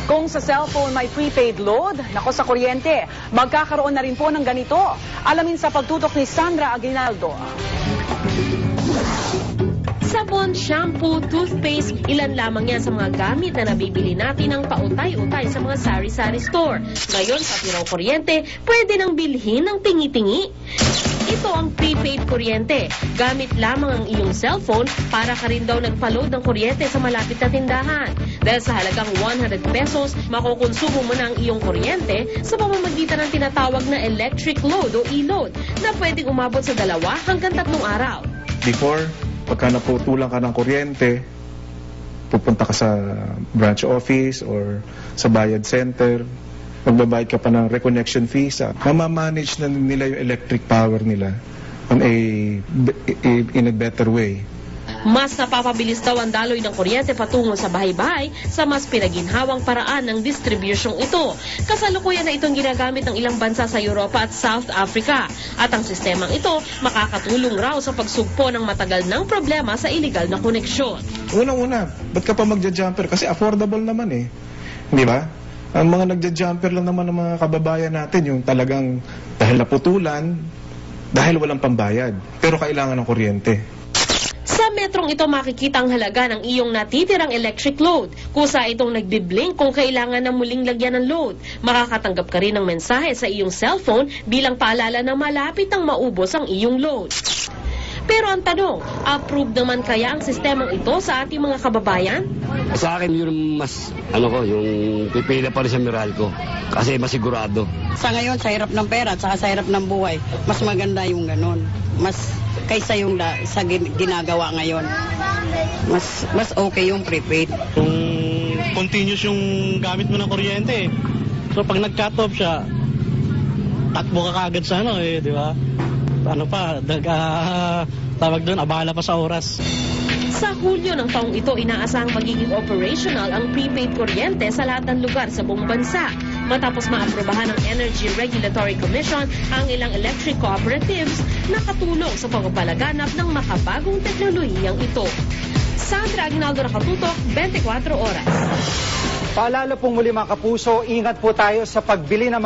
Kung sa cellphone may prepaid load, nako sa kuryente, magkakaroon na rin po ng ganito. Alamin sa pagtutok ni Sandra Aguinaldo. Sabon, shampoo, toothpaste, ilan lamang yan sa mga gamit na nabibili natin ng pautay-utay sa mga sari-sari store. Ngayon, pati raw kuryente, pwede nang bilhin ng tingi-tingi. Ito ang prepaid kuryente. Gamit lamang ang iyong cellphone para ka rin daw nagpa-load ng kuryente sa malapit na tindahan. Dahil sa halagang 100 pesos, makukonsumo mo na ang iyong kuryente sa pamamagitan ng tinatawag na electric load o e-load na pwedeng umabot sa 2 hanggang 3 araw. Before, pagka naputulan ka ng kuryente, pupunta ka sa branch office or sa bayad center, magbabayad ka pa ng reconnection fees. Mamamanage na nila yung electric power nila in a better way. Mas napapabilis daw ang daloy ng kuryente patungo sa bahay-bahay sa mas pinaginhawang paraan ng distribusyong ito. Kasalukuyan na itong ginagamit ng ilang bansa sa Europa at South Africa. At ang sistemang ito makakatulong raw sa pagsugpo ng matagal ng problema sa illegal na koneksyon. Unang-una, ba't ka pa magja-jumper? Kasi affordable naman eh. Di ba? Ang mga nagja-jumper lang naman ng mga kababayan natin, yung talagang dahil naputulan, dahil walang pambayad, pero kailangan ng kuryente. Sa metrong ito makikita ang halaga ng iyong natitirang electric load. Kusa itong nagbiblink kung kailangan na muling lagyan ng load. Makakatanggap ka rin ng mensahe sa iyong cellphone bilang paalala na malapit ang maubos ang iyong load. Pero ang tanong, approved naman kaya ang sistemang ito sa ating mga kababayan? Sa akin yung mas, yung pipila pa rin sa Meralco. Kasi masigurado. Sa ngayon, sa hirap ng pera at sa hirap ng buhay, mas maganda yung ganon. Mas kaysa yung sa ginagawa ngayon. Mas okay yung prepaid. Kung continuous yung gamit mo ng kuryente, so pag nag-cut off siya, takbo ka kagad sa di ba? Tawag doon, abala pa sa oras. Sa Hulyo ng taong ito, inaasahang magiging operational ang prepaid kuryente sa lahat ng lugar sa buong bansa. Matapos maaprubahan ng Energy Regulatory Commission ang ilang electric cooperatives na katulong sa pagpapalaganap ng makabagong teknolohiyang ito. Sandra Aguinaldo, nakatutok, 24 oras. Paalala pong muli mga kapuso, ingat po tayo sa pagbili ng mga